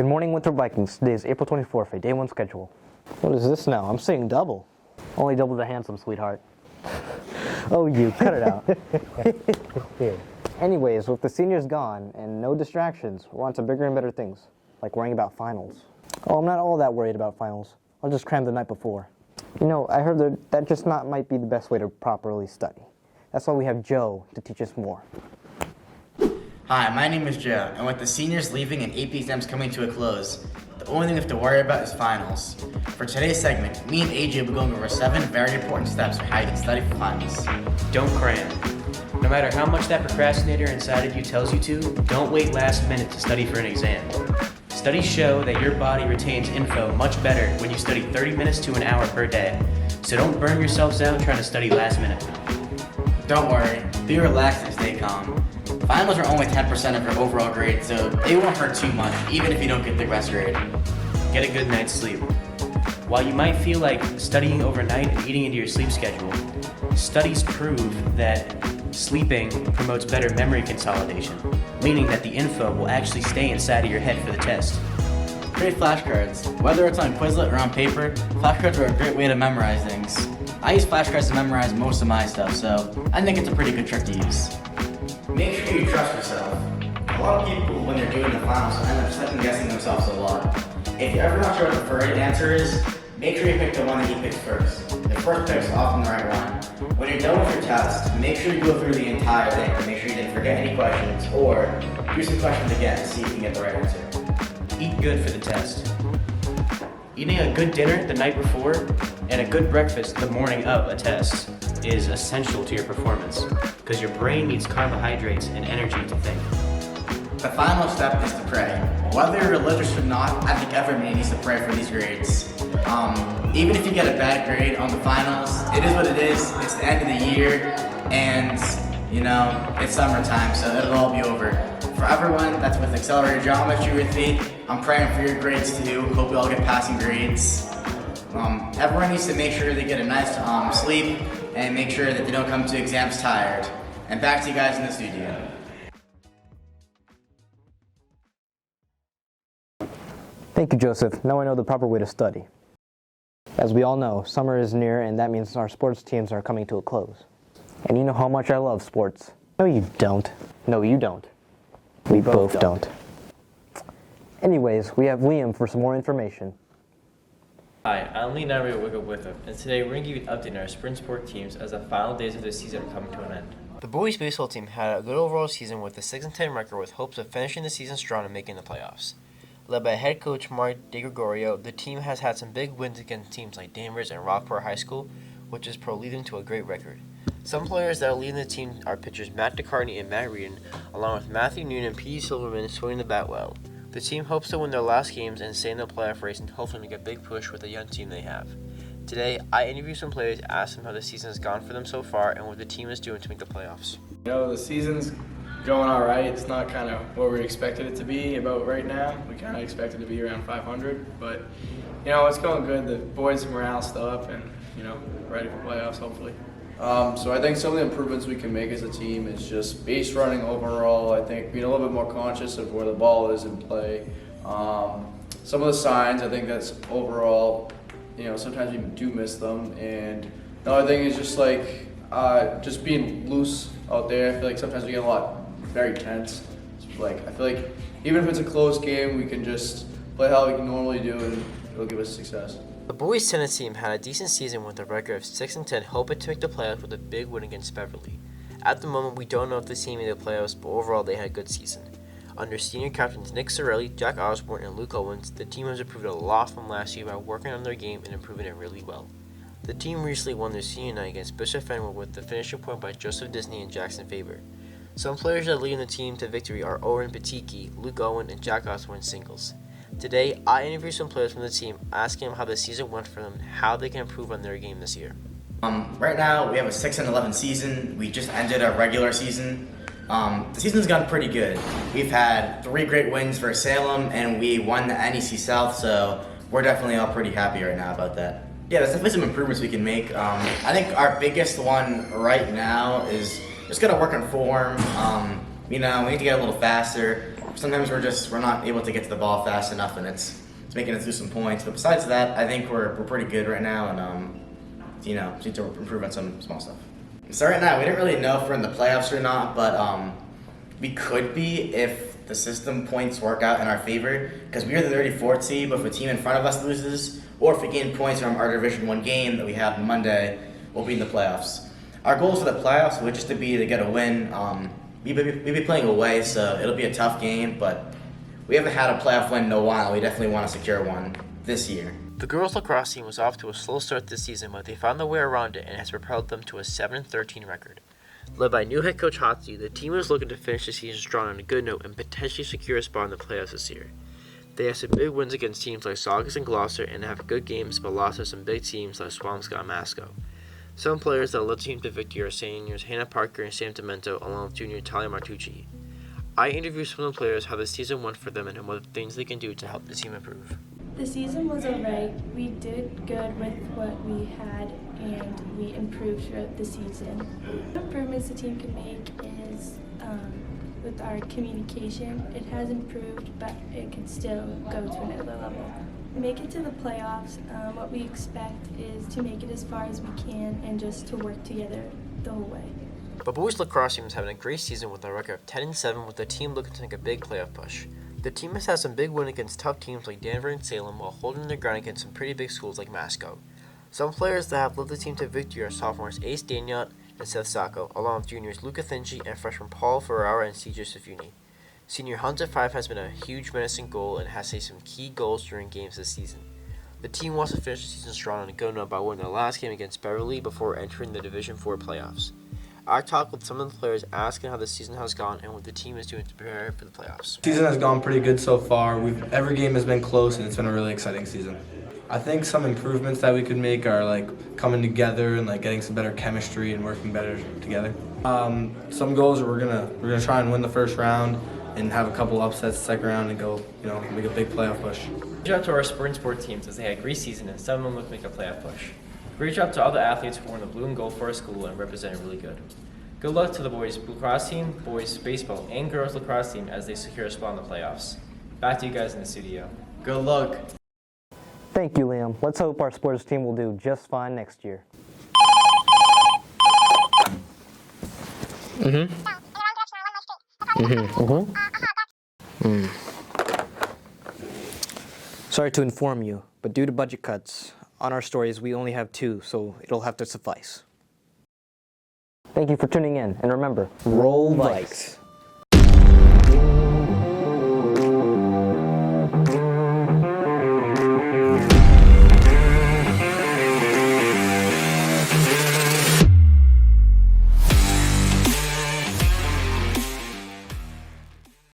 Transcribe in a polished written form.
Good morning, Winthrop Vikings. Today is April 24th, a day one schedule. What is this now? I'm seeing double. Only double the handsome, sweetheart. Oh, you, cut it out. Anyways, with the seniors gone and no distractions, we're on to bigger and better things, like worrying about finals. Oh, I'm not all that worried about finals. I'll just cram the night before. You know, I heard that just might be the best way to properly study. That's why we have Joe to teach us more. Hi, my name is Joe, and with the seniors leaving and AP exams coming to a close, the only thing we have to worry about is finals. For today's segment, me and AJ will be going over 7 very important steps for how you can study for finals. Don't cram. No matter how much that procrastinator inside of you tells you to, don't wait last minute to study for an exam. Studies show that your body retains info much better when you study 30 minutes to an hour per day. So don't burn yourselves out trying to study last minute. Don't worry, be relaxed and stay calm. Finals are only 10% of your overall grade, so they won't hurt too much, even if you don't get the best grade. Get a good night's sleep. While you might feel like studying overnight and eating into your sleep schedule, studies prove that sleeping promotes better memory consolidation, meaning that the info will actually stay inside of your head for the test. Create flashcards. Whether it's on Quizlet or on paper, flashcards are a great way to memorize things. I use flashcards to memorize most of my stuff, so I think it's a pretty good trick to use. Make sure you trust yourself. A lot of people, when they're doing the finals, end up second guessing themselves a lot. If you're ever not sure what the right answer is, make sure you pick the one that you picked first. The first pick is often the right one. When you're done with your test, make sure you go through the entire thing to make sure you didn't forget any questions, or do some questions again to see if you can get the right answer. Eat good for the test. Eating a good dinner the night before and a good breakfast the morning of a test is essential to your performance because your brain needs carbohydrates and energy to think. The final step is to pray. Whether you're religious or not, I think everyone needs to pray for these grades. Even if you get a bad grade on the finals, it is what it is. It's the end of the year, and you know, it's summertime, so it'll all be over. For everyone that's with accelerated geometry with me, I'm praying for your grades too. Hope we all get passing grades. Everyone needs to make sure they get a nice sleep and make sure that they don't come to exams tired. And back to you guys in the studio. Thank you, Joseph. Now I know the proper way to study. As we all know, summer is near, and that means our sports teams are coming to a close. And you know how much I love sports. No, you don't. No, you don't. We both don't. Anyways, we have Liam for some more information. Hi, I'm Lee Nari at Wake Up Winthrop, and today we're going to give you an update on our sprint sport teams as the final days of the season are coming to an end. The boys baseball team had a good overall season with a 6-10 record with hopes of finishing the season strong and making the playoffs. Led by head coach Mark DeGregorio, the team has had some big wins against teams like Danvers and Rockport High School, which is leading to a great record. Some players that are leading the team are pitchers Matt DeCarney and Matt Reardon, along with Matthew Noon and P.D. Silverman swinging the bat well. The team hopes to win their last games and stay in the playoff race and hopefully make a big push with the young team they have. Today, I interviewed some players, asked them how the season has gone for them so far and what the team is doing to make the playoffs. You know, the season's going all right. It's not kind of what we expected it to be about right now. We kind of expected it to be around 500, but you know, it's going good. The boys' morale's still up and, you know, ready for playoffs hopefully. So I think some of the improvements we can make as a team is just base running overall. I think being a little bit more conscious of where the ball is in play. Some of the signs, I think that's overall, you know, sometimes we do miss them. And the other thing is just like just being loose out there. I feel like sometimes we get a lot very tense. Like I feel like even if it's a close game, we can just play how we can normally do and it'll give us success. The boys' tennis team had a decent season with a record of 6-10, hoping to make the playoffs with a big win against Beverly. At the moment, we don't know if the team made the playoffs, but overall they had a good season. Under senior captains Nick Sorelli, Jack Osborne, and Luke Owens, the team has improved a lot from last year by working on their game and improving it really well. The team recently won their senior night against Bishop Fenway with the finishing point by Joseph Disney and Jackson Faber. Some players that lead the team to victory are Oren Patiki, Luke Owen, and Jack Osborne singles. Today, I interviewed some players from the team, asking them how the season went for them and how they can improve on their game this year. Right now, we have a 6-11 season. We just ended our regular season. The season's gone pretty good. We've had 3 great wins for Salem, and we won the NEC South, so we're definitely all pretty happy right now about that. Yeah, there's definitely some improvements we can make. I think our biggest one right now is just gotta work on form. You know, we need to get a little faster. sometimes we're not able to get to the ball fast enough, and it's making us lose some points. But besides that, I think we're pretty good right now, and you know, need to improve on some small stuff. So right now, we didn't really know if we're in the playoffs or not, but we could be if the system points work out in our favor, because we are the 34th seed, but if a team in front of us loses, or if we gain points from our Division 1 game that we have on Monday, we'll be in the playoffs. Our goals for the playoffs would just to get a win. We'll be playing away, so it'll be a tough game, but we haven't had a playoff win in a while. We definitely want to secure one this year. The girls' lacrosse team was off to a slow start this season, but they found their way around it and has propelled them to a 7-13 record. Led by new head coach Hatsi, the team is looking to finish the season strong on a good note and potentially secure a spot in the playoffs this year. They have some big wins against teams like Saugus and Gloucester and have good games, but lost to some big teams like Swampscott and Masco. Some players that led the team to victory are seniors Hannah Parker and Sam Demento, along with junior Talia Martucci. I interviewed some of the players how the season went for them and what things they can do to help the team improve. The season was alright. We did good with what we had and we improved throughout the season. The improvements the team can make is with our communication. It has improved, but it can still go to another level. Make it to the playoffs. What we expect is to make it as far as we can and just to work together the whole way. But boys lacrosse team is having a great season with a record of 10-7, with the team looking to make a big playoff push. The team has had some big wins against tough teams like Denver and Salem while holding their ground against some pretty big schools like Masco. Some players that have led the team to victory are sophomores Ace Daniot and Seth Sacco, along with juniors Luca Thinchi and freshmen Paul Ferrara and CJ Safuni. Senior Hunter 5 has been a huge menacing goal and has saved some key goals during games this season. The team wants to finish the season strong on a good note by winning their last game against Beverly before entering the Division 4 playoffs. I talked with some of the players asking how the season has gone and what the team is doing to prepare for the playoffs. Season has gone pretty good so far. Every game has been close, and it's been a really exciting season. I think some improvements that we could make are like coming together and like getting some better chemistry and working better together. Some goals are we're gonna try and win the first round and have a couple upsets the second round and go, make a big playoff push. Reach out to our spring sport teams as they had a great season and some of them look to make a playoff push. Reach out to all the athletes who wore the blue and gold for our school and represented really good. Good luck to the boys lacrosse team, boys baseball, and girls lacrosse team as they secure a spot in the playoffs. Back to you guys in the studio. Good luck. Thank you, Liam. Let's hope our sports team will do just fine next year. Sorry to inform you, but due to budget cuts, on our stories we only have 2, so it'll have to suffice. Thank you for tuning in, and remember, roll Vikes.